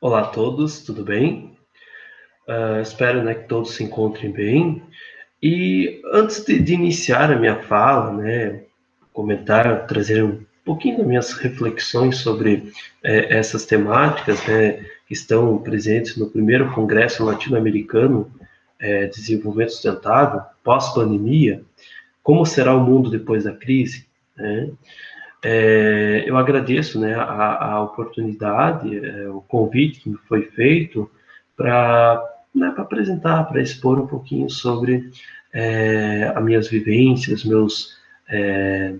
Olá a todos, tudo bem? Espero, né, que todos se encontrem bem. E antes de iniciar a minha fala, né, comentar, trazer um pouquinho das minhas reflexões sobre essas temáticas, né, que estão presentes no primeiro Congresso Latino-Americano de Desenvolvimento Sustentável, pós-pandemia, como será o mundo depois da crise, né? Eu agradeço, né, a oportunidade, o convite que me foi feito para, né, para apresentar, para expor um pouquinho sobre as minhas vivências, meus é,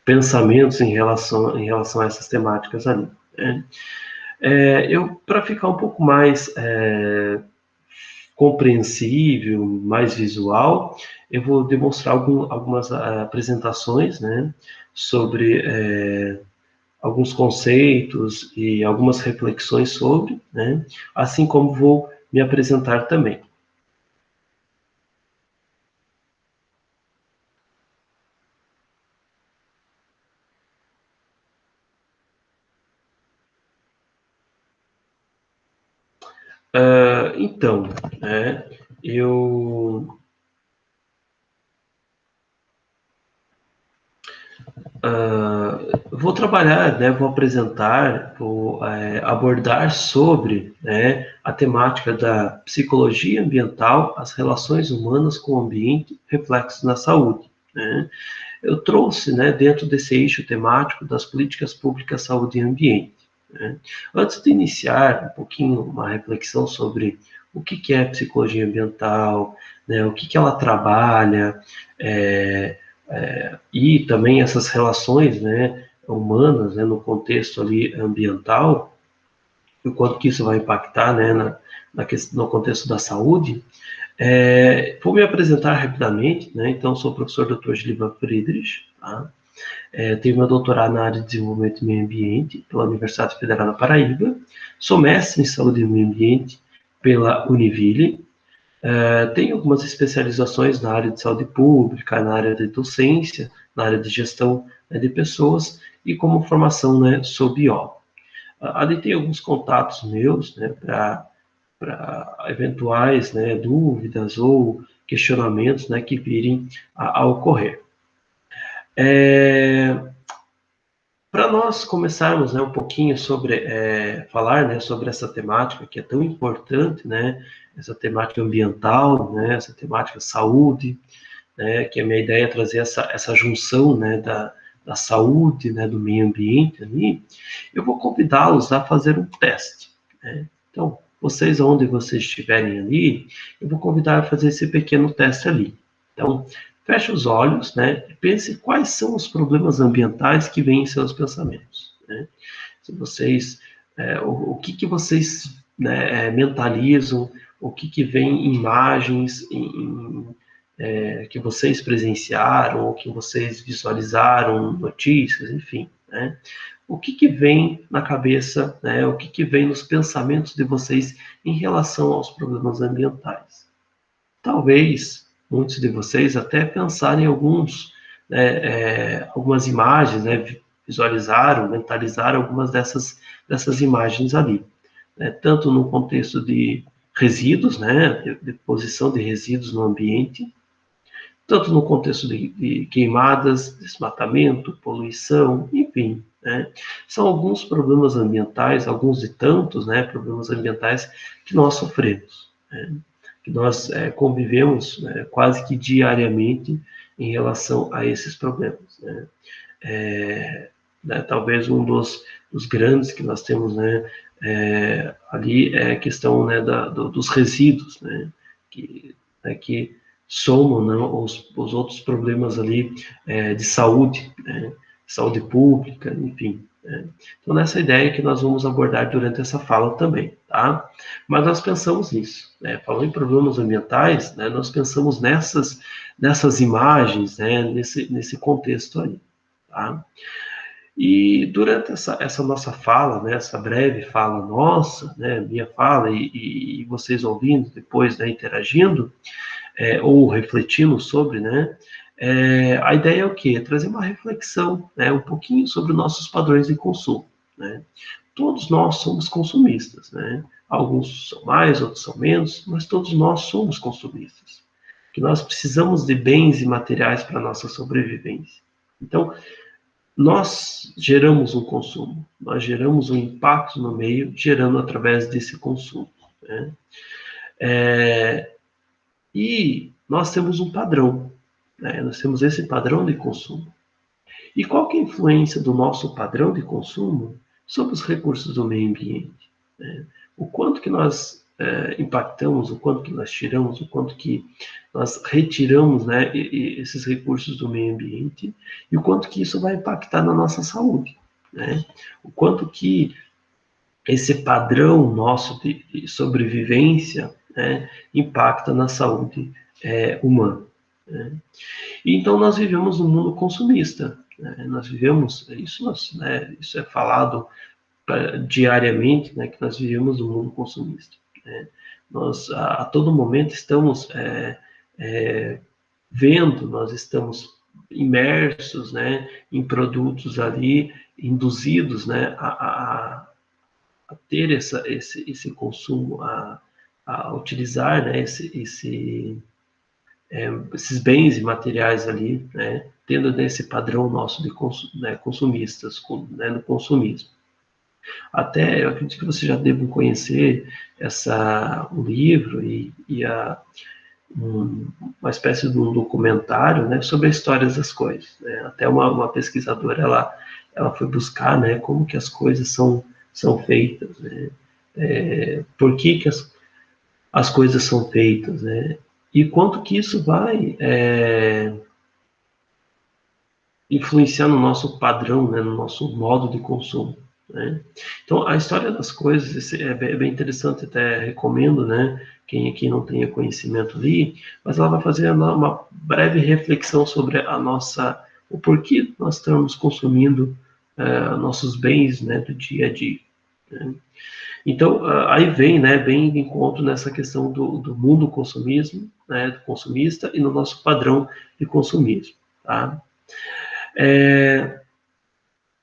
pensamentos em relação a essas temáticas ali, né? Para ficar um pouco mais compreensível, mais visual, eu vou demonstrar algumas apresentações, né, sobre alguns conceitos e algumas reflexões sobre, né, assim como vou me apresentar também. Então, né, eu vou trabalhar, né, vou apresentar, vou abordar sobre, né, a temática da psicologia ambiental, as relações humanas com o ambiente, reflexos na saúde, né? Eu trouxe, né, dentro desse eixo temático das políticas públicas, saúde e ambiente, né? Antes de iniciar um pouquinho uma reflexão sobre o que é psicologia ambiental, né, o que ela trabalha, e também essas relações, né, humanas, né, no contexto ali ambiental, e o quanto que isso vai impactar, né, no contexto da saúde. Vou me apresentar rapidamente, né? Então, sou o professor Dr. Gilvan Friedrich, tá? Tenho meu doutorado na área de desenvolvimento e meio ambiente pela Universidade Federal da Paraíba, sou mestre em saúde e meio ambiente pela Univille, tenho algumas especializações na área de saúde pública, na área de docência, na área de gestão, né, de pessoas e como formação, né, sou biólogo. Ali tem alguns contatos meus, né, para eventuais, né, dúvidas ou questionamentos, né, que virem a ocorrer. Para nós começarmos, né, um pouquinho sobre falar, né, sobre essa temática que é tão importante, né, essa temática ambiental, né, essa temática saúde, né, que a minha ideia é trazer essa junção, né, da saúde, né, do meio ambiente ali, eu vou convidá-los a fazer um teste, né? Então, vocês, onde vocês estiverem ali, eu vou convidar a fazer esse pequeno teste ali. Então, feche os olhos, né, e pense quais são os problemas ambientais que vêm em seus pensamentos, né? Se vocês, o que vocês, né, mentalizam, o que vem em imagens, que vocês presenciaram, ou que vocês visualizaram, notícias, enfim, né? O que vem na cabeça, né? O que vem nos pensamentos de vocês em relação aos problemas ambientais? Talvez muitos de vocês até pensarem em algumas imagens, né? Visualizaram, mentalizaram algumas dessas imagens ali, né? Tanto no contexto de resíduos, né? Deposição de resíduos no ambiente, tanto no contexto de queimadas, desmatamento, poluição, enfim, né? São alguns problemas ambientais, alguns de tantos, né, problemas ambientais que nós sofremos, né? Que nós convivemos, né, quase que diariamente em relação a esses problemas, né? Talvez um dos grandes que nós temos, né, ali é a questão, né, dos resíduos, né, que somam, né, os outros problemas ali de saúde, né, saúde pública, enfim, né. Então, nessa ideia que nós vamos abordar durante essa fala também, tá? Mas nós pensamos nisso, né? Falando em problemas ambientais, né, nós pensamos nessas imagens, né, nesse contexto aí, tá? E durante essa nossa fala, né, essa breve fala nossa, né, minha fala e vocês ouvindo depois, né, interagindo, ou refletindo sobre, né, a ideia é o quê? Trazer uma reflexão, né, um pouquinho sobre nossos padrões de consumo, né? Todos nós somos consumistas, né? Alguns são mais, outros são menos, mas todos nós somos consumistas. Que nós precisamos de bens e materiais para a nossa sobrevivência. Então, nós geramos um consumo, nós geramos um impacto no meio, gerando através desse consumo, né? E nós temos um padrão, né? Nós temos esse padrão de consumo. E qual que é a influência do nosso padrão de consumo sobre os recursos do meio ambiente, né? O quanto que nós impactamos, o quanto que nós tiramos, o quanto que nós retiramos, né, esses recursos do meio ambiente e o quanto que isso vai impactar na nossa saúde, né? O quanto que esse padrão nosso de sobrevivência, né, impacta na saúde humana, né? Então nós vivemos num mundo consumista, né? Nós vivemos, isso é falado diariamente, né, que nós vivemos num mundo consumista, né? Nós a todo momento estamos vendo, nós estamos imersos, né, em produtos ali induzidos, né, a ter esse consumo, a utilizar, né, esses bens e materiais ali, né, tendo esse padrão nosso de consumistas, né, no consumismo. Até, eu acredito que você já deve conhecer o livro uma espécie de um documentário, né, sobre a história das coisas, né? Até uma pesquisadora, ela foi buscar, né, como que as coisas são feitas, né? Por que as coisas são feitas, né? E quanto que isso vai influenciar no nosso padrão, né, no nosso modo de consumo, né? Então, a história das coisas é bem interessante, até recomendo, né, quem aqui não tenha conhecimento ali, mas ela vai fazer uma breve reflexão sobre o porquê nós estamos consumindo nossos bens, né, do dia a dia, né? Então, aí vem, né, bem de encontro nessa questão do mundo consumismo, né, do consumista e no nosso padrão de consumismo, tá?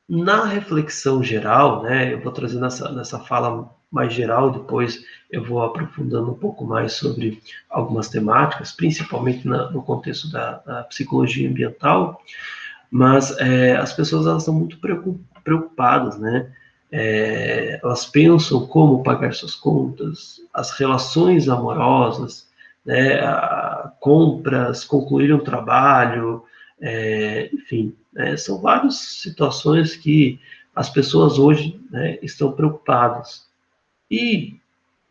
Na reflexão geral, né, eu vou trazer nessa fala mais geral, depois eu vou aprofundando um pouco mais sobre algumas temáticas, principalmente no contexto da psicologia ambiental, mas as pessoas elas estão muito preocupadas, né? Elas pensam como pagar suas contas, as relações amorosas, né? Compras, concluir um trabalho, enfim, né? São várias situações que as pessoas hoje, né, estão preocupadas. E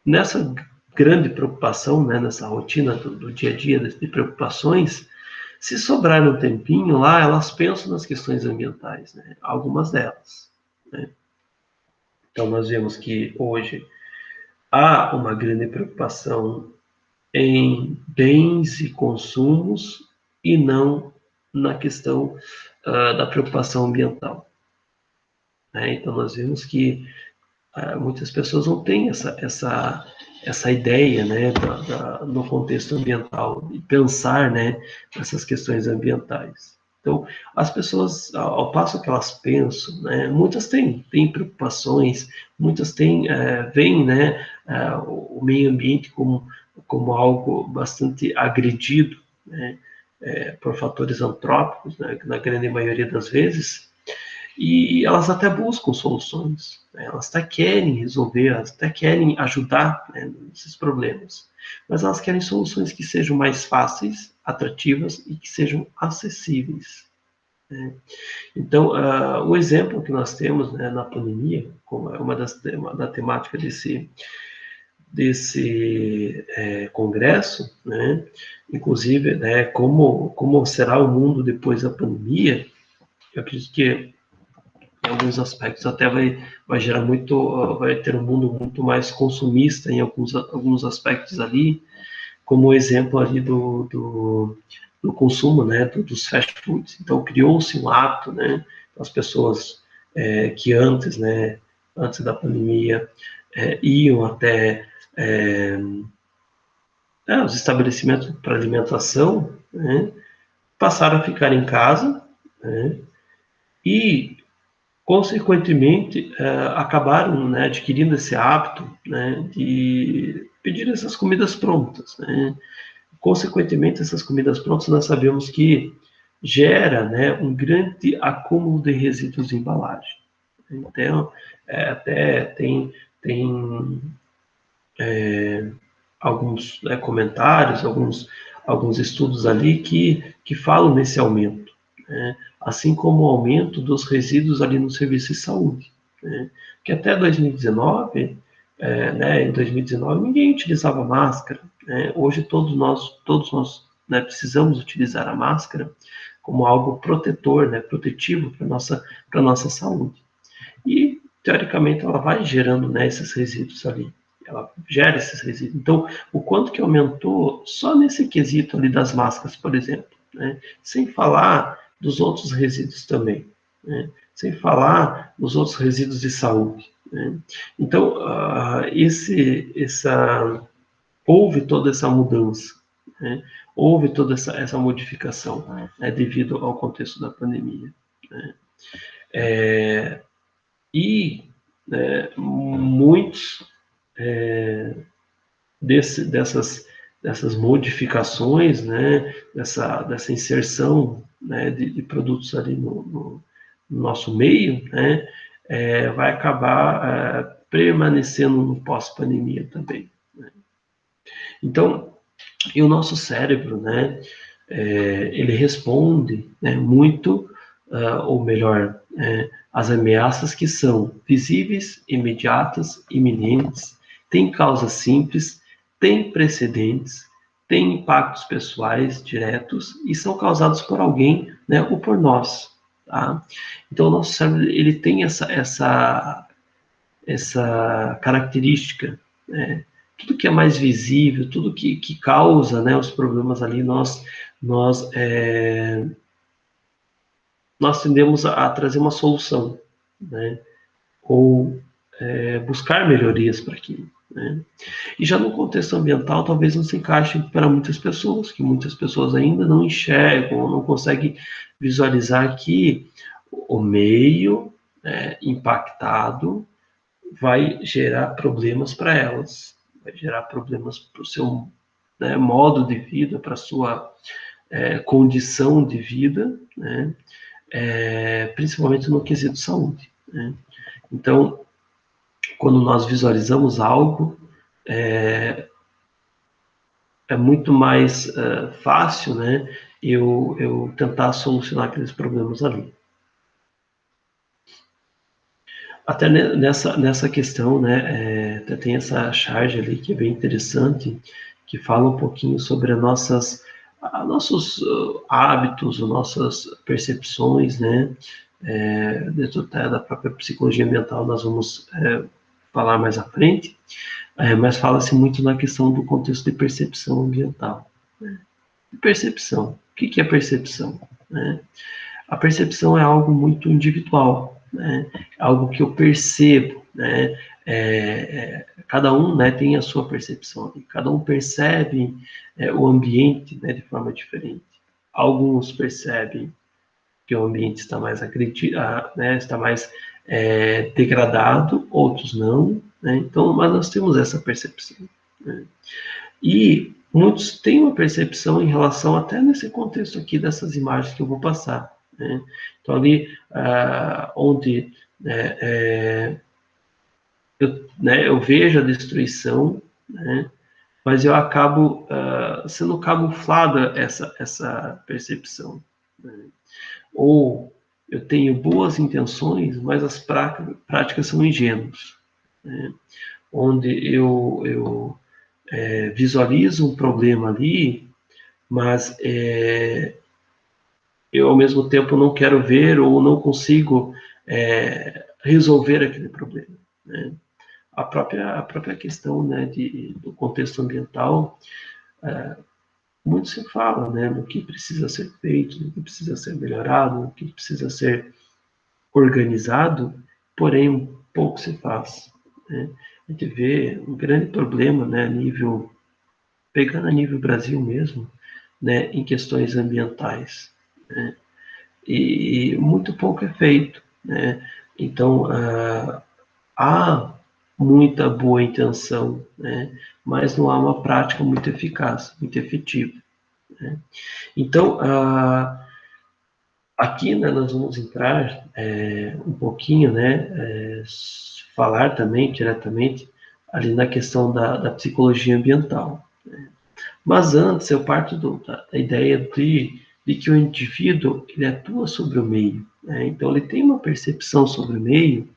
nessa grande preocupação, né, nessa rotina do dia a dia de preocupações, se sobrar um tempinho lá, elas pensam nas questões ambientais, né? Algumas delas, né? Então, nós vemos que hoje há uma grande preocupação em bens e consumos e não na questão da preocupação ambiental, né? Então, nós vemos que muitas pessoas não têm essa ideia, né, no contexto ambiental, e pensar, né, nessas questões ambientais. Então, as pessoas, ao passo que elas pensam, né, muitas têm preocupações, muitas veem, né, o meio ambiente como algo bastante agredido, né, por fatores antrópicos, né, na grande maioria das vezes, e elas até buscam soluções, né? Elas até querem resolver, elas até querem ajudar, né, nesses problemas, mas elas querem soluções que sejam mais fáceis, atrativas e que sejam acessíveis, né? Então, o exemplo que nós temos, né, na pandemia, como é da temática desse congresso, né, inclusive, né, como será o mundo depois da pandemia, eu acredito que em alguns aspectos até vai gerar vai ter um mundo muito mais consumista em alguns aspectos ali, como o exemplo ali do consumo, né, dos fast foods. Então criou-se um hábito, né, as pessoas que antes da pandemia, iam até os estabelecimentos para alimentação, né, passaram a ficar em casa, né, e Consequentemente, acabaram, né, adquirindo esse hábito, né, de pedir essas comidas prontas, né? Consequentemente, essas comidas prontas nós sabemos que gera, né, um grande acúmulo de resíduos de embalagem. Então, até tem alguns, né, comentários, alguns estudos ali que falam nesse aumento, né? Assim como o aumento dos resíduos ali no serviço de saúde, né? Que até 2019, né, em 2019 ninguém utilizava máscara, né? Hoje todos nós, né, precisamos utilizar a máscara como algo protetor, né, protetivo para nossa saúde. E, teoricamente, ela vai gerando, né, esses resíduos ali. Ela gera esses resíduos. Então, o quanto que aumentou só nesse quesito ali das máscaras, por exemplo, né? Sem falar dos outros resíduos também, né? Sem falar dos outros resíduos de saúde, né? Então, houve toda essa mudança, né? Houve toda essa modificação, né, devido ao contexto da pandemia, né? E, né, muitos dessas modificações, né, dessa inserção, né, de produtos ali no nosso meio, né, vai acabar permanecendo no pós-pandemia também. Né? Então, e o nosso cérebro, né, ele responde, né, muito, ou melhor, as ameaças que são visíveis, imediatas, iminentes, têm causas simples, têm precedentes, têm impactos pessoais diretos e são causados por alguém, né, ou por nós. Tá? Então, o nosso cérebro ele tem essa característica, né? Tudo que é mais visível, tudo que causa, né, os problemas ali, nós tendemos a trazer uma solução, né, ou buscar melhorias para aquilo. Né? E já no contexto ambiental, talvez não se encaixe para muitas pessoas, que muitas pessoas ainda não enxergam, não conseguem visualizar que o meio impactado vai gerar problemas para elas, vai gerar problemas para o seu, né, modo de vida, para a sua condição de vida, né, principalmente no quesito saúde. Né. Então, quando nós visualizamos algo, é muito mais fácil, né, eu tentar solucionar aqueles problemas ali. Até nessa questão, né, tem essa charge ali que é bem interessante, que fala um pouquinho sobre nossos hábitos, nossas percepções, né, dentro até da própria psicologia ambiental, nós vamos falar mais à frente, mas fala-se muito na questão do contexto de percepção ambiental. Né? Percepção. O que é percepção? Né? A percepção é algo muito individual, né? É algo que eu percebo, né? Cada um, né, tem a sua percepção, cada um percebe o ambiente, né, de forma diferente. Alguns percebem que o ambiente está mais né, está mais degradado, outros não, né? Então, mas nós temos essa percepção. Né? E muitos têm uma percepção em relação, até nesse contexto aqui, dessas imagens que eu vou passar. Né? Então, ali onde eu vejo a destruição, né? Mas eu acabo sendo camuflada essa percepção. Né? Ou eu tenho boas intenções, mas as práticas são ingênuas. Né? Onde eu visualizo um problema ali, mas eu ao mesmo tempo não quero ver ou não consigo resolver aquele problema. Né? A própria questão, né, do contexto ambiental, muito se fala, né, no que precisa ser feito, no que precisa ser melhorado, no que precisa ser organizado, porém um pouco se faz. Né? A gente vê um grande problema, né, pegando a nível Brasil mesmo, né, em questões ambientais. Né? E muito pouco é feito. Né? Então, há muita boa intenção, né? Mas não há uma prática muito eficaz, muito efetiva, né? Então, aqui, né, nós vamos entrar um pouquinho, né, falar também diretamente ali na questão da psicologia ambiental. Mas antes eu parto da ideia de que o indivíduo ele atua sobre o meio, né? Então ele tem uma percepção sobre o meio,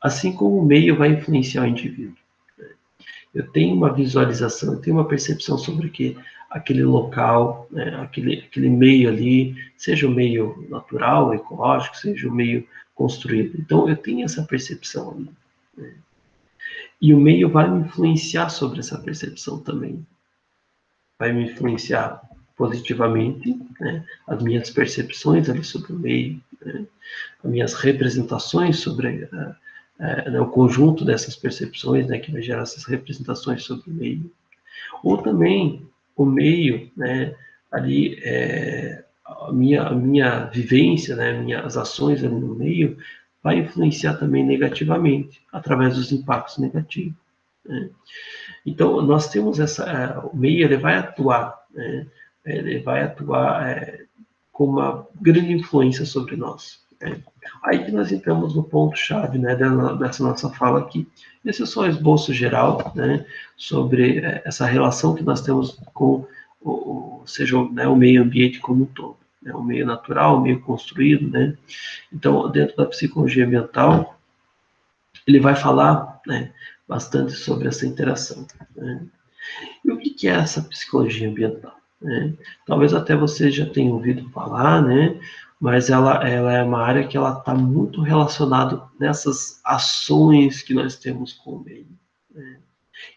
assim como o meio vai influenciar o indivíduo. Eu tenho uma visualização, eu tenho uma percepção sobre que aquele local, né, aquele meio ali, seja o meio natural, ecológico, seja o meio construído. Então eu tenho essa percepção ali, né? E o meio vai me influenciar sobre essa percepção também. Vai me influenciar positivamente, né, as minhas percepções ali sobre o meio, né, as minhas representações sobre né, o conjunto dessas percepções, né, que vai gerar essas representações sobre o meio. Ou também o meio, né, ali, a minha vivência, né, minhas ações ali no meio, vai influenciar também negativamente, através dos impactos negativos, né? Então, nós temos o meio, ele vai atuar, né, ele vai atuar com uma grande influência sobre nós, né? Aí que nós entramos no ponto-chave, né, dessa nossa fala aqui. Esse é só um esboço geral, né, sobre essa relação que nós temos com seja, né, o meio ambiente como um todo, né, o meio natural, o meio construído, né. Então, dentro da psicologia ambiental, ele vai falar, né, bastante sobre essa interação, né. E o que é essa psicologia ambiental, né? Talvez até você já tenha ouvido falar, né? Mas ela é uma área que ela está muito relacionada nessas ações que nós temos com o meio, né?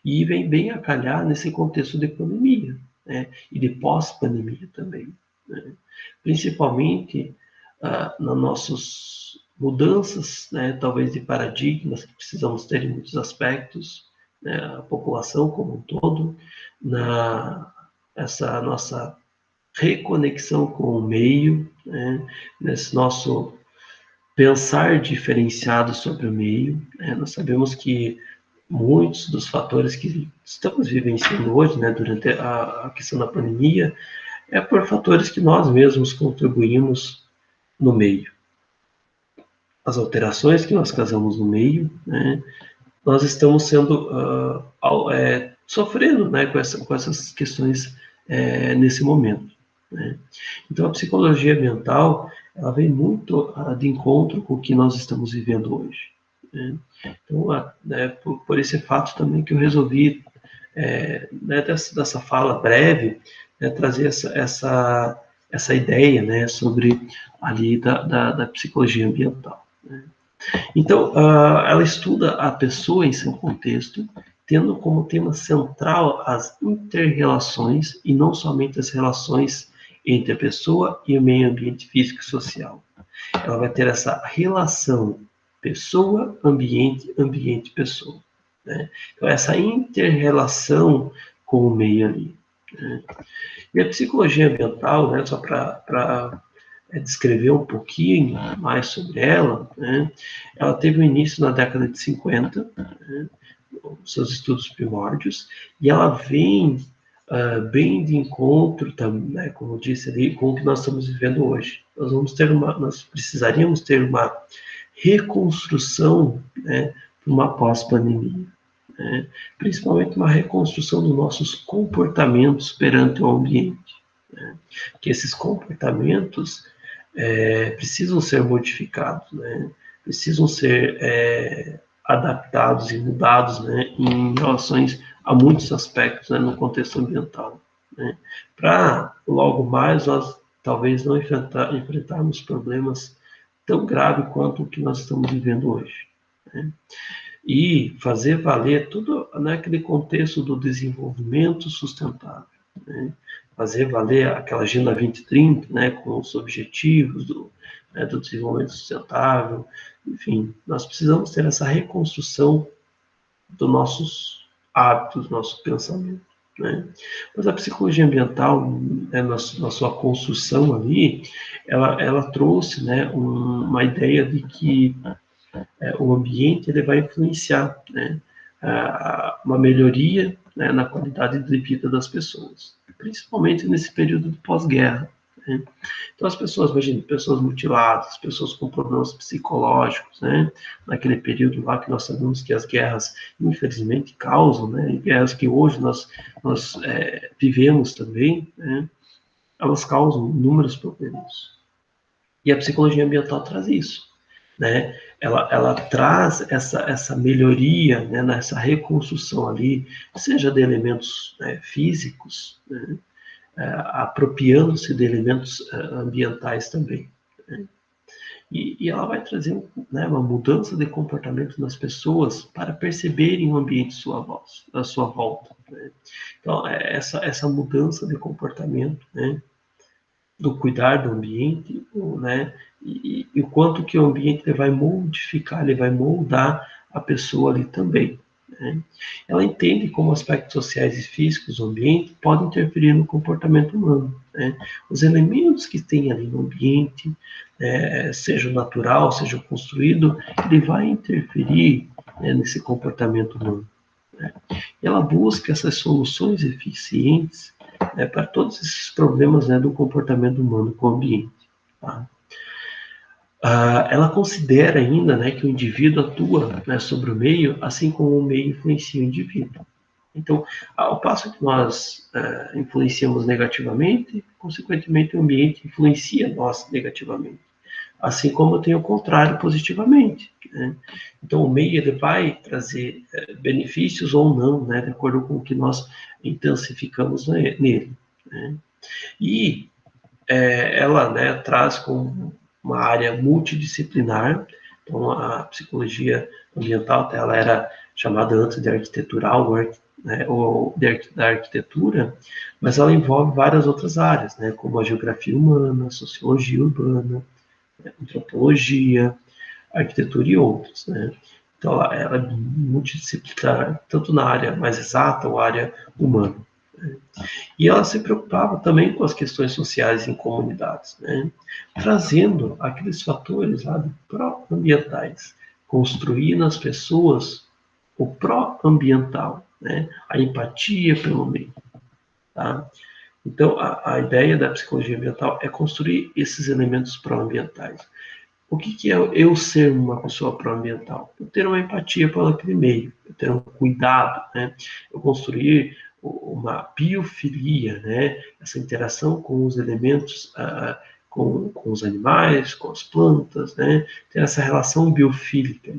E vem bem a calhar nesse contexto de pandemia, né? E de pós-pandemia também, né? Principalmente nas nossas mudanças, né? Talvez de paradigmas que precisamos ter em muitos aspectos, né? A população como um todo, na essa nossa reconexão com o meio, né? Nesse nosso pensar diferenciado sobre o meio, né? Nós sabemos que muitos dos fatores que estamos vivenciando hoje, né, durante a questão da pandemia, é por fatores que nós mesmos contribuímos no meio. As alterações que nós causamos no meio, né, nós estamos sendo sofrendo, né, com essas questões nesse momento, né? Então a psicologia ambiental ela vem muito de encontro com o que nós estamos vivendo hoje, né? Então, né, por esse fato também que eu resolvi, né, dessa fala breve, né, trazer essa ideia, né, sobre ali da psicologia ambiental, né? Então, ela estuda a pessoa em seu contexto, tendo como tema central as interrelações e não somente as relações entre a pessoa e o meio ambiente físico e social. Ela vai ter essa relação pessoa, ambiente, ambiente, pessoa, né? Então, essa interrelação com o meio ali, né? E a psicologia ambiental, né, só para descrever um pouquinho mais sobre ela, né, ela teve um início na década de 50, né, seus estudos primórdios, e ela vem bem de encontro, né, como eu disse ali, com o que nós estamos vivendo hoje. Nós precisaríamos ter uma reconstrução, né, para uma pós-pandemia, né, principalmente uma reconstrução dos nossos comportamentos perante o ambiente, né, que esses comportamentos precisam ser modificados, né, precisam ser adaptados e mudados, né, em relações a muitos aspectos, né, no contexto ambiental, né, para logo mais nós talvez não enfrentarmos problemas tão graves quanto o que nós estamos vivendo hoje, né? E fazer valer tudo naquele contexto do desenvolvimento sustentável, né? Fazer valer aquela Agenda 2030, né, com os objetivos né, do desenvolvimento sustentável, enfim, nós precisamos ter essa reconstrução dos nossos hábitos, nosso pensamento. né? Mas a psicologia ambiental, né, na sua construção ali, ela trouxe, né, uma ideia de que o ambiente ele vai influenciar, né, uma melhoria, né, na qualidade de vida das pessoas, principalmente nesse período de pós-guerra, né? Então as pessoas, imagina, pessoas mutiladas, pessoas com problemas psicológicos, né? Naquele período lá que nós sabemos que as guerras, infelizmente, causam, né? Guerras que hoje nós vivemos também, né? Elas causam inúmeros problemas. E a psicologia ambiental traz isso, né? Ela traz essa melhoria, né, nessa reconstrução ali, seja de elementos, né, físicos, né, apropriando-se de elementos ambientais também, né? E ela vai trazer, né, uma mudança de comportamento nas pessoas para perceberem o ambiente à sua volta, né? Então, essa mudança de comportamento, né, do cuidar do ambiente, né, e o quanto que o ambiente ele vai modificar, ele vai moldar a pessoa ali também, né? Ela entende como aspectos sociais e físicos do ambiente podem interferir no comportamento humano, né? Os elementos que tem ali no ambiente, seja natural, seja construído, ele vai interferir, né, nesse comportamento humano, né? E ela busca essas soluções eficientes, né, para todos esses problemas, né, do comportamento humano com o ambiente. Tá? Ela considera ainda, né, que o indivíduo atua, né, sobre o meio, assim como o meio influencia o indivíduo. Então, ao passo que nós influenciamos negativamente, consequentemente o ambiente influencia nós negativamente. Assim como tem o contrário positivamente, né? Então, o meio ele vai trazer benefícios ou não, né, de acordo com o que nós intensificamos nele, né? E ela, né, traz como uma área multidisciplinar. Então, a psicologia ambiental, ela era chamada antes de arquitetural, né, ou da arquitetura, mas ela envolve várias outras áreas, né, como a geografia humana, a sociologia urbana, antropologia, arquitetura e outros, né? Então, ela é multidisciplinar, tanto na área mais exata ou área humana, né? E ela se preocupava também com as questões sociais em comunidades, né? Trazendo aqueles fatores lá pró-ambientais, construir nas pessoas o pró-ambiental, né? A empatia pelo meio, tá? Então, a ideia da psicologia ambiental é construir esses elementos pró-ambientais. O que é eu ser uma pessoa pró-ambiental? Eu ter uma empatia pelo aquele meio, eu ter um cuidado, né? Eu construir uma biofilia, né? Essa interação com os elementos, com os animais, com as plantas, né? Ter essa relação biofílica,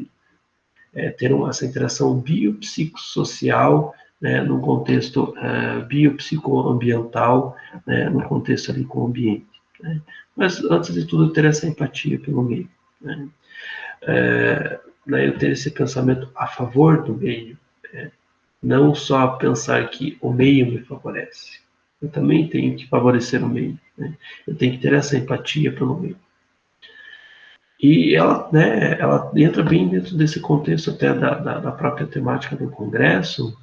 ter essa interação biopsicossocial, né? Num contexto biopsicoambiental, né? No contexto ali com o ambiente, né? Mas, antes de tudo, ter essa empatia pelo meio, né? Eu ter esse pensamento a favor do meio, né? Não só pensar que o meio me favorece. Eu também tenho que favorecer o meio, né? Eu tenho que ter essa empatia pelo meio. E ela, né, ela entra bem dentro desse contexto até da própria temática do Congresso,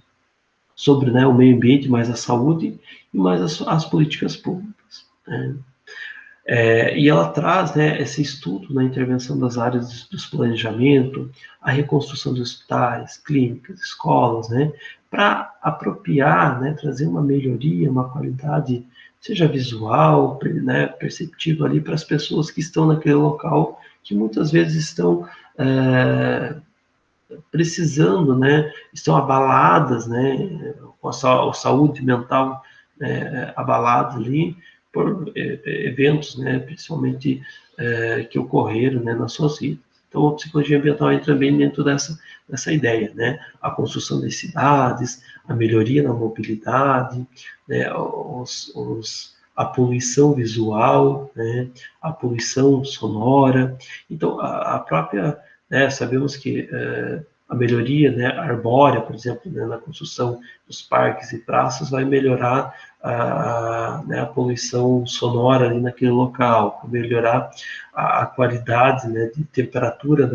sobre, né, o meio ambiente, mais a saúde e mais as políticas públicas, né? E ela traz, né, esse estudo na intervenção das áreas dos planejamento, a reconstrução de hospitais, clínicas, escolas, né, para apropriar, né, trazer uma melhoria, uma qualidade, seja visual, né, perceptível ali para as pessoas que estão naquele local, que muitas vezes estão precisando, né, estão abaladas, né, com a saúde mental, né, abalada ali por eventos, né, principalmente que ocorreram, né, nas suas vidas. Então, a psicologia ambiental entra bem dentro dessa ideia, né, a construção das cidades, a melhoria na mobilidade, né, a poluição visual, né, a poluição sonora. Então, a própria, né, sabemos que a melhoria, né, arbórea, por exemplo, né, na construção dos parques e praças, vai melhorar né, a poluição sonora ali naquele local, melhorar a qualidade, né, de temperatura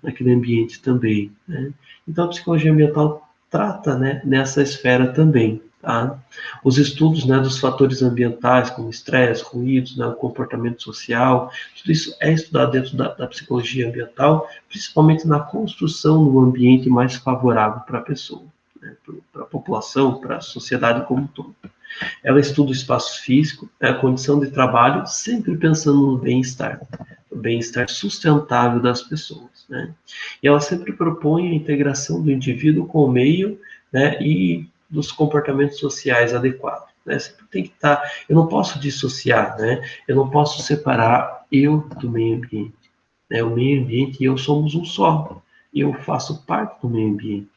naquele ambiente também, né? Então, a psicologia ambiental trata, né, nessa esfera também, tá? Tá? Os estudos, né, dos fatores ambientais, como estresse, ruídos, né, o comportamento social, tudo isso é estudado dentro da psicologia ambiental, principalmente na construção do ambiente mais favorável para a pessoa, né, para a população, para a sociedade como um todo. Ela estuda o espaço físico, a condição de trabalho, sempre pensando no bem-estar, o bem-estar sustentável das pessoas, né? E ela sempre propõe a integração do indivíduo com o meio, né, e dos comportamentos sociais adequados, né? Sempre tem que estar. Eu não posso dissociar, né? Eu não posso separar eu do meio ambiente, né? O meio ambiente e eu somos um só. Eu faço parte do meio ambiente.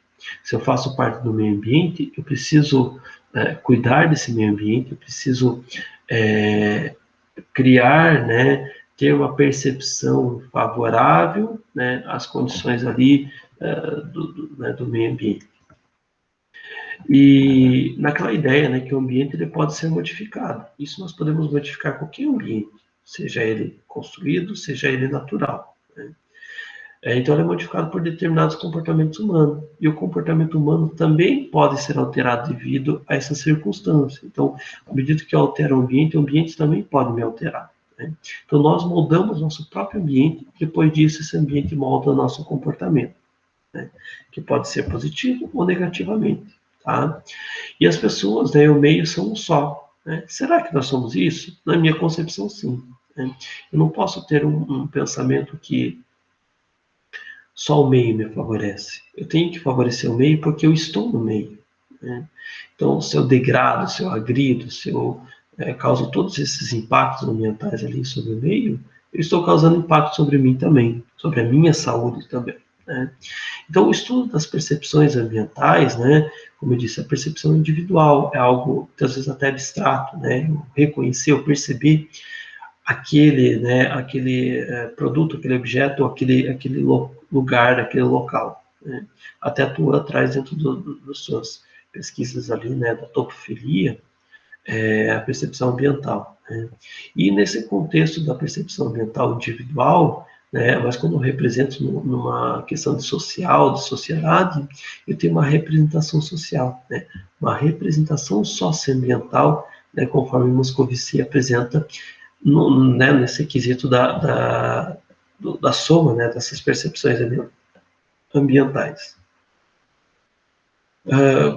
Se eu faço parte do meio ambiente, eu preciso cuidar desse meio ambiente, eu preciso é, criar, né, ter uma percepção favorável, né, às condições ali né, do meio ambiente. E naquela ideia, né, que o ambiente ele pode ser modificado. Isso nós podemos modificar qualquer ambiente, seja ele construído, seja ele natural, né? Então, ele é modificado por determinados comportamentos humanos. E o comportamento humano também pode ser alterado devido a essas circunstâncias. Então, à medida que eu altero o ambiente também pode me alterar, né? Então, nós moldamos nosso próprio ambiente, depois disso, esse ambiente molda o nosso comportamento, né? Que pode ser positivo ou negativamente, tá? E as pessoas, né, o meio são um só, né? Será que nós somos isso? Na minha concepção, sim, né? Eu não posso ter um pensamento que só o meio me favorece. Eu tenho que favorecer o meio porque eu estou no meio, né? Então, se eu degrado, se eu agrido, se eu causo todos esses impactos ambientais ali sobre o meio, eu estou causando impacto sobre mim também, sobre a minha saúde também, né? Então, o estudo das percepções ambientais, né, como eu disse, a percepção individual é algo, muitas vezes, até abstrato, né? Eu reconhecer, eu perceber aquele, né, aquele produto, aquele objeto, aquele lugar, aquele local, né? Até tu atrás dentro das suas pesquisas ali, né, da topofilia, a percepção ambiental, né? E nesse contexto da percepção ambiental individual, né, mas quando eu represento numa questão de social, de sociedade, eu tenho uma representação social, né? Uma representação socioambiental, né, conforme Moscovici apresenta né, nesse quesito da soma, né, dessas percepções ambientais.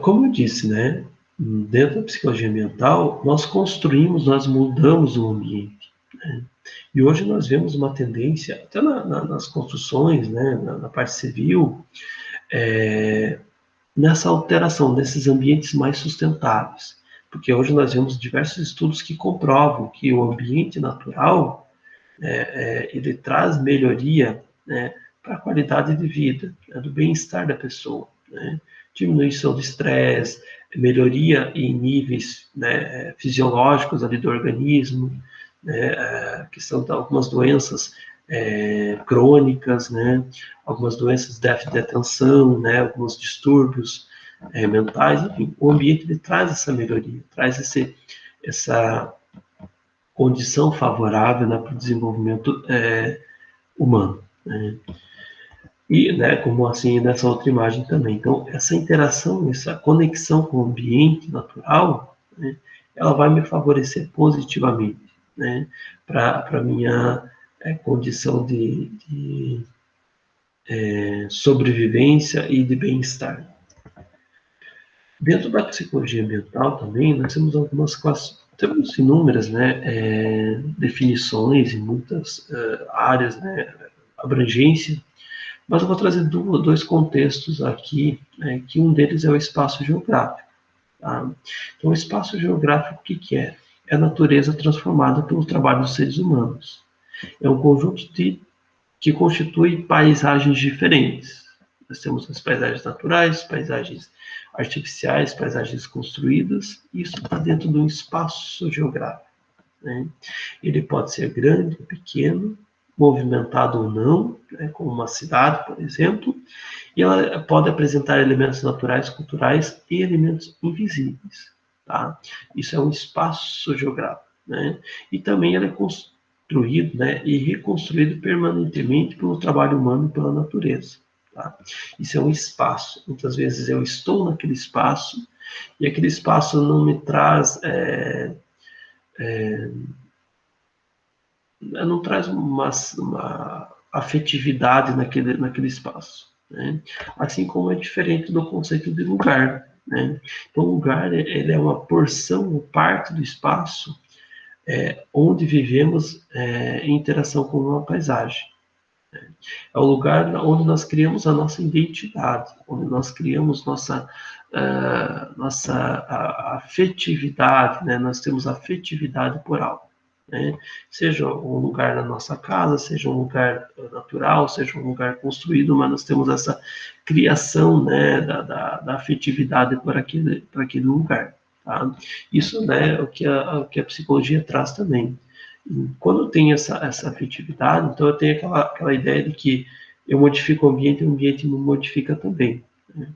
Como eu disse, né, dentro da psicologia ambiental, nós construímos, nós mudamos o ambiente, né? E hoje nós vemos uma tendência, até nas construções, né, na parte civil, nessa alteração desses ambientes mais sustentáveis. Porque hoje nós vemos diversos estudos que comprovam que o ambiente natural ele traz melhoria, né, para a qualidade de vida, né, do bem-estar da pessoa, né? Diminuição do estresse, melhoria em níveis, né, fisiológicos ali do organismo, né, a questão de algumas doenças crônicas, né, algumas doenças de déficit de atenção, né, alguns distúrbios mentais, enfim, o ambiente ele traz essa melhoria, traz essa condição favorável, né, para o desenvolvimento humano, né? E, né, como assim nessa outra imagem também. Então, essa interação, essa conexão com o ambiente natural, né, ela vai me favorecer positivamente, né, para a minha condição de sobrevivência e de bem-estar. Dentro da psicologia ambiental também, nós temos algumas temos inúmeras, né, definições em muitas áreas, né, abrangência, mas eu vou trazer dois contextos aqui, que um deles é o espaço geográfico. Tá? Então, o espaço geográfico, o que é? É a natureza transformada pelo trabalho dos seres humanos. É um conjunto que constitui paisagens diferentes. Nós temos as paisagens naturais, paisagens artificiais, paisagens construídas, e isso está dentro de um espaço geográfico, né? Ele pode ser grande, pequeno, movimentado ou não, né, como uma cidade, por exemplo, e ela pode apresentar elementos naturais, culturais e elementos invisíveis, tá? Isso é um espaço geográfico, né? E também ele é construído, né, e reconstruído permanentemente pelo trabalho humano e pela natureza, tá? Isso é um espaço. Muitas vezes eu estou naquele espaço, E aquele espaço não me traz, não traz uma afetividade naquele espaço, né? Assim como é diferente do conceito de lugar, né? Então, o lugar ele é uma porção, parte do espaço onde vivemos em interação com uma paisagem. É o lugar onde nós criamos a nossa identidade, onde nós criamos nossa afetividade, né? Nós temos afetividade por algo, né? Seja um lugar na nossa casa, seja um lugar natural, seja um lugar construído, mas nós temos essa criação, né, da afetividade por aquele lugar. Tá? Isso, né, o que a psicologia traz também. Quando eu tenho essa afetividade, então eu tenho aquela ideia de que eu modifico o ambiente me modifica também, né?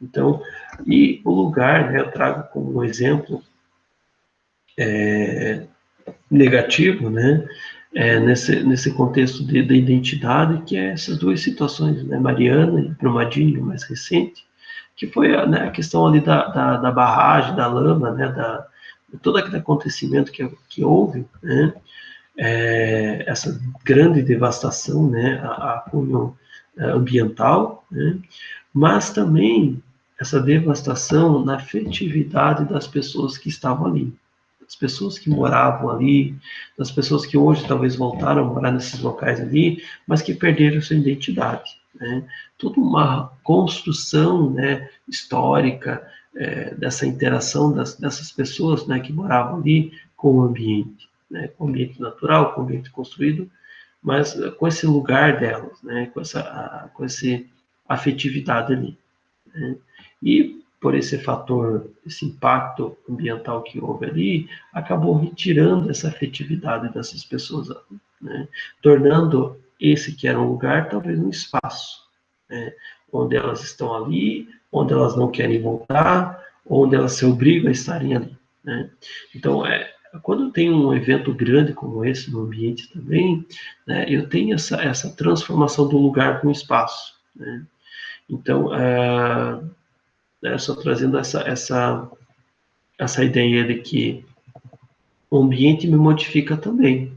Então, e o lugar, né, eu trago como um exemplo negativo, né, nesse contexto da identidade, que é essas duas situações, né, Mariana e Brumadinho, mais recente, que foi, né, a questão ali da barragem, da lama, né, de todo aquele acontecimento que houve, né, essa grande devastação, né, a cunho ambiental, né, mas também essa devastação na afetividade das pessoas que estavam ali, das pessoas que moravam ali, das pessoas que hoje talvez voltaram a morar nesses locais ali, mas que perderam sua identidade, né? Toda uma construção, né, histórica dessa interação dessas pessoas, né, que moravam ali com o ambiente, né, com o ambiente natural, com o ambiente construído, mas com esse lugar delas, né, com essa afetividade ali, né? E por esse fator, esse impacto ambiental que houve ali, acabou retirando essa afetividade dessas pessoas, né? Tornando esse que era um lugar talvez um espaço, né? Onde elas estão ali, onde elas não querem voltar, onde elas se obrigam a estarem ali, né? Então, quando tem um evento grande como esse no ambiente também, né, eu tenho essa transformação do lugar com o espaço, né? Então, né, só trazendo essa ideia de que o ambiente me modifica também.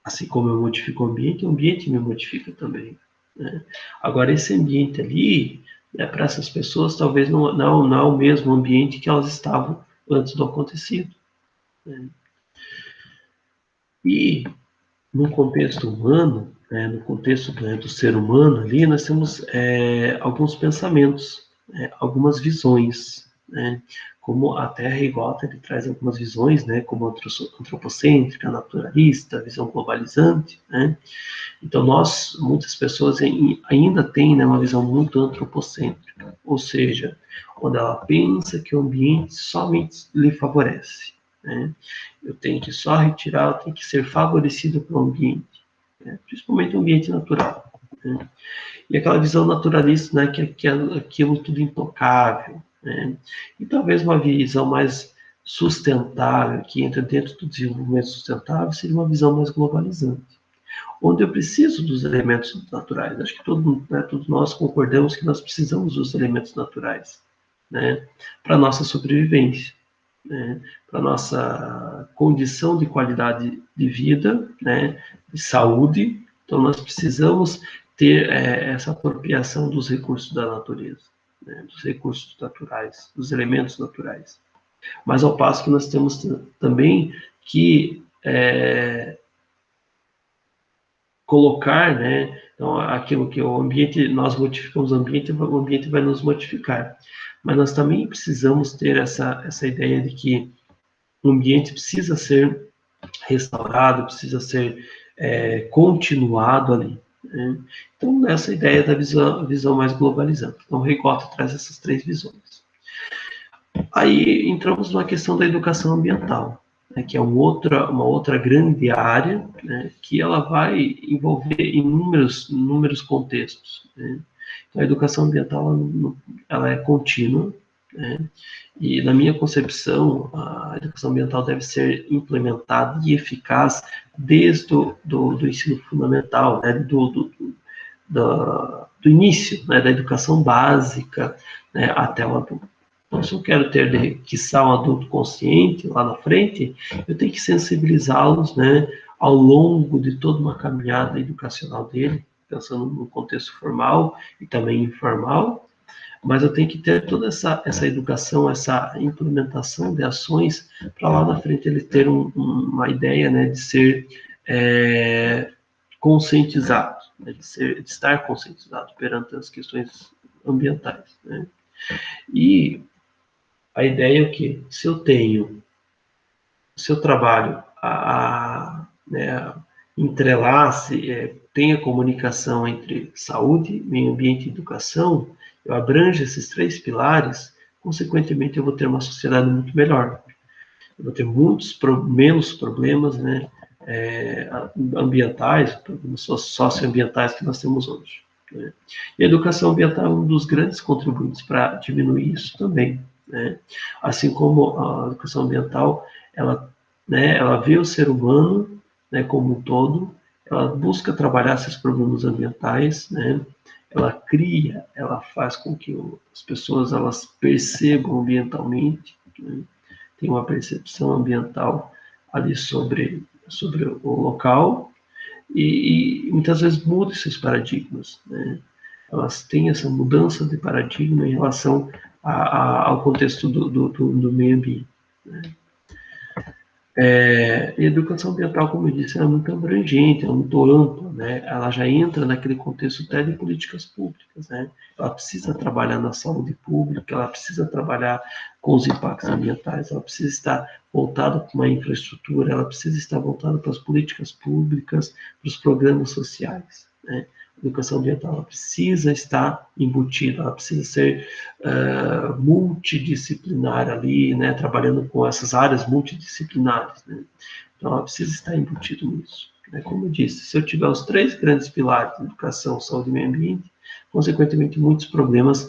Assim como eu modifico o ambiente me modifica também, né? Agora, esse ambiente ali, né, para essas pessoas, talvez não é o mesmo ambiente que elas estavam antes do acontecido, né? E no contexto humano, né, no contexto, né, do ser humano ali, nós temos alguns pensamentos, algumas visões, né, como até Harry Potter ele traz algumas visões, né, como antropocêntrica, naturalista, visão globalizante, né. Então muitas pessoas ainda têm, né, uma visão muito antropocêntrica, ou seja, onde ela pensa que o ambiente somente lhe favorece, né? Eu tenho que só retirar, eu tenho que ser favorecido pelo ambiente, né? Principalmente o ambiente natural, né? E aquela visão naturalista, né, que é aquilo tudo intocável, né? E talvez uma visão mais sustentável, que entra dentro do desenvolvimento sustentável, seria uma visão mais globalizante, onde eu preciso dos elementos naturais. Acho que todos nós concordamos que nós precisamos dos elementos naturais, né, para a nossa sobrevivência, né, para a nossa condição de qualidade de vida, né, de saúde. Então, nós precisamos ter essa apropriação dos recursos da natureza, né, dos recursos naturais, dos elementos naturais. Mas ao passo que nós temos também que colocar, né, então, aquilo que o ambiente, nós modificamos o ambiente vai nos modificar. Mas nós também precisamos ter essa ideia de que o ambiente precisa ser restaurado, precisa ser continuado ali, né? Então, nessa ideia da visão mais globalizante. Então, o Rigotta traz essas três visões. Aí entramos na questão da educação ambiental, né, que é uma outra grande área, né, que ela vai envolver inúmeros contextos, né? Então, a educação ambiental ela é contínua, né? E na minha concepção, a educação ambiental deve ser implementada e eficaz desde do ensino fundamental, né, do início, né, da educação básica, né, até o adulto. Então, se eu quero ter, quiçá, um adulto consciente lá na frente, eu tenho que sensibilizá-los, né, ao longo de toda uma caminhada educacional dele, pensando no contexto formal e também informal, mas eu tenho que ter toda essa educação, essa implementação de ações para lá na frente ele ter uma ideia, né, de ser conscientizado, né, de estar conscientizado perante as questões ambientais, né? E a ideia é que se eu trabalho né, entrelace, tenha comunicação entre saúde, meio ambiente e educação, eu abranjo esses três pilares, consequentemente eu vou ter uma sociedade muito melhor. Eu vou ter menos problemas, né, ambientais, problemas socioambientais que nós temos hoje, né? E a educação ambiental é um dos grandes contribuintes para diminuir isso também, né? Assim como a educação ambiental, ela vê o ser humano, né, como um todo, ela busca trabalhar esses problemas ambientais, né? Ela faz com que as pessoas elas percebam ambientalmente, né? Tem uma percepção ambiental ali sobre o local e muitas vezes muda esses paradigmas, né? Elas têm essa mudança de paradigma em relação ao contexto do meio ambiente, né? E a educação ambiental, como eu disse, é muito abrangente, é muito ampla, né? Ela já entra naquele contexto até de políticas públicas, né? Ela precisa trabalhar na saúde pública, ela precisa trabalhar com os impactos ambientais, ela precisa estar voltada para uma infraestrutura, ela precisa estar voltada para as políticas públicas, para os programas sociais, né? A educação ambiental ela precisa estar embutida, ela precisa ser multidisciplinar ali, né, trabalhando com essas áreas multidisciplinares, né? Então, ela precisa estar embutida nisso, né? Como eu disse, se eu tiver os três grandes pilares, educação, saúde e meio ambiente, consequentemente, muitos problemas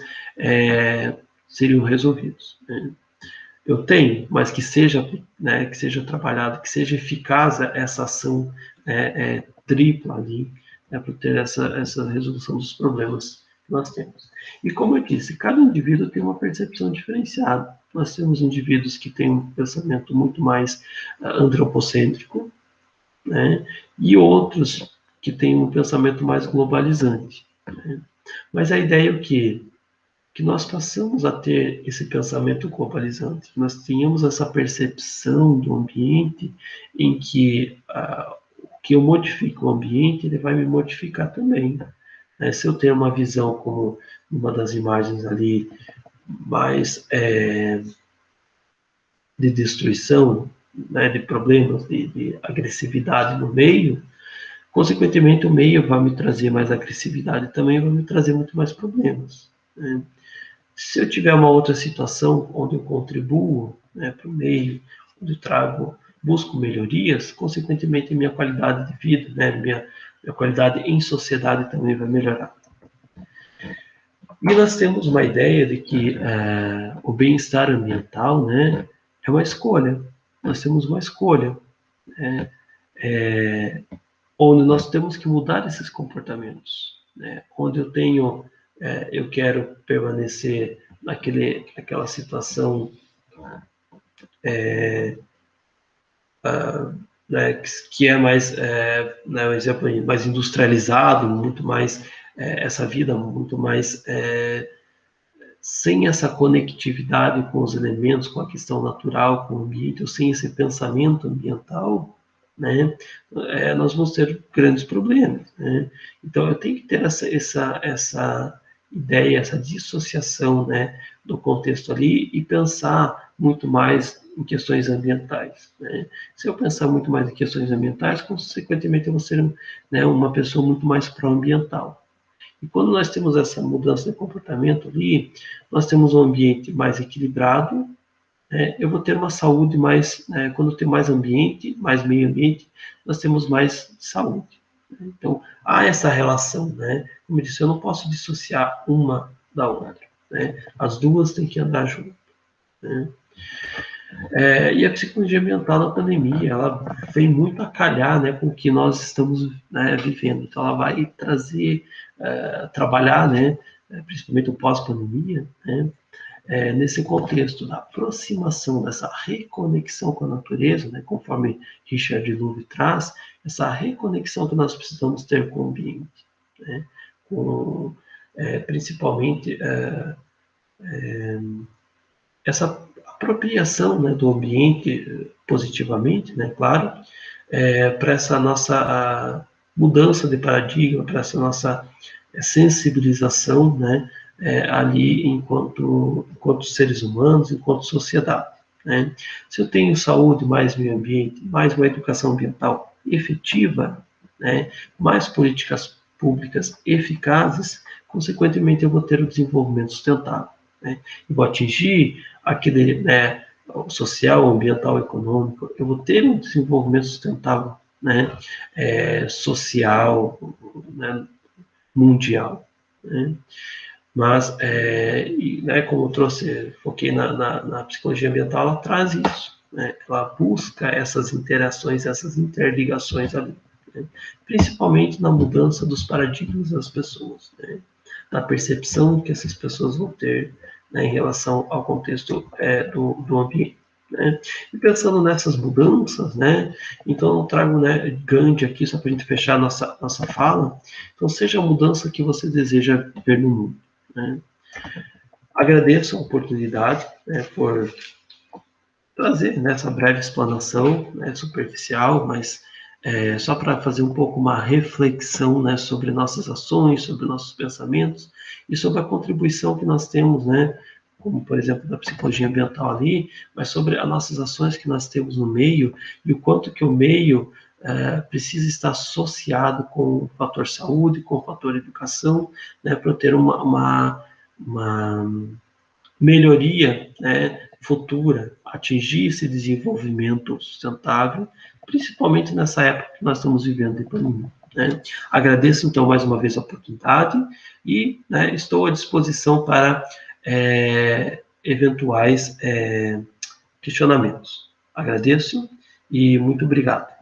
seriam resolvidos, né? Eu tenho, mas né, que seja trabalhado, que seja eficaz essa ação tripla ali, né, para ter essa resolução dos problemas que nós temos. E como eu disse, cada indivíduo tem uma percepção diferenciada. Nós temos indivíduos que têm um pensamento muito mais antropocêntrico, né, e outros que têm um pensamento mais globalizante, né? Mas a ideia é o quê? Que nós passamos a ter esse pensamento globalizante, que nós tenhamos essa percepção do ambiente em que o que eu modifico o ambiente, ele vai me modificar também, né? Se eu tenho uma visão como uma das imagens ali, mais de destruição, né, de problemas, de agressividade no meio, consequentemente o meio vai me trazer mais agressividade também, vai me trazer muito mais problemas, né? Se eu tiver uma outra situação onde eu contribuo, né, para o meio, onde eu busco melhorias, consequentemente minha qualidade de vida, né, minha qualidade em sociedade também vai melhorar. E nós temos uma ideia de que o bem-estar ambiental, né, é uma escolha. Nós temos uma escolha, né, onde nós temos que mudar esses comportamentos, né, onde eu quero permanecer naquela situação né, que é mais, né, um exemplo mais industrializado, muito mais essa vida muito mais sem essa conectividade com os elementos, com a questão natural, com o ambiente, ou sem esse pensamento ambiental, né, nós vamos ter grandes problemas, né? Então eu tenho que ter essa ideia, essa dissociação, né, do contexto ali e pensar muito mais em questões ambientais, né? Se eu pensar muito mais em questões ambientais, consequentemente eu vou ser, né, uma pessoa muito mais pró-ambiental. E quando nós temos essa mudança de comportamento ali, nós temos um ambiente mais equilibrado, né? Eu vou ter uma saúde mais, quando tem mais ambiente, mais meio ambiente, nós temos mais saúde. Então, há essa relação, né? Como eu disse, eu não posso dissociar uma da outra, né? As duas têm que andar junto, né? E a psicologia ambiental na pandemia, ela vem muito a calhar, né, com o que nós estamos, né, vivendo. Então, ela vai trazer, trabalhar, né, principalmente o pós-pandemia, né, nesse contexto da aproximação, dessa reconexão com a natureza, né, conforme Richard Louv traz, essa reconexão que nós precisamos ter com o ambiente, né, com, principalmente essa apropriação, né, do ambiente positivamente, né, claro, para essa nossa mudança de paradigma, para essa nossa sensibilização, né, ali enquanto seres humanos, enquanto sociedade. Né? Se eu tenho saúde, mais meio ambiente, mais uma educação ambiental efetiva, né, mais políticas públicas eficazes, consequentemente eu vou ter o desenvolvimento sustentável. Né? Eu vou atingir aquele, né, social, ambiental, econômico, eu vou ter um desenvolvimento sustentável, né, social, né, mundial. Né? Mas, né, como eu trouxe, foquei na psicologia ambiental, ela traz isso, né? Ela busca essas interações, essas interligações ali, né? Principalmente na mudança dos paradigmas das pessoas, né? Da percepção que essas pessoas vão ter, né, em relação ao contexto do ambiente. Né? E pensando nessas mudanças, né, então eu trago, né, Gandhi aqui, só para a gente fechar nossa fala. Então, seja a mudança que você deseja ver no mundo. Né? Agradeço a oportunidade, né, por trazer, né, essa breve explanação, né, superficial, mas só para fazer um pouco uma reflexão, né, sobre nossas ações, sobre nossos pensamentos e sobre a contribuição que nós temos, né, como por exemplo da psicologia ambiental ali, mas sobre as nossas ações que nós temos no meio e o quanto que o meio precisa estar associado com o fator saúde, com o fator educação, né, para ter uma melhoria, né, futura, atingir esse desenvolvimento sustentável, principalmente nessa época que nós estamos vivendo de pandemia. Né? Agradeço, então, mais uma vez a oportunidade e, né, estou à disposição para eventuais questionamentos. Agradeço e muito obrigado.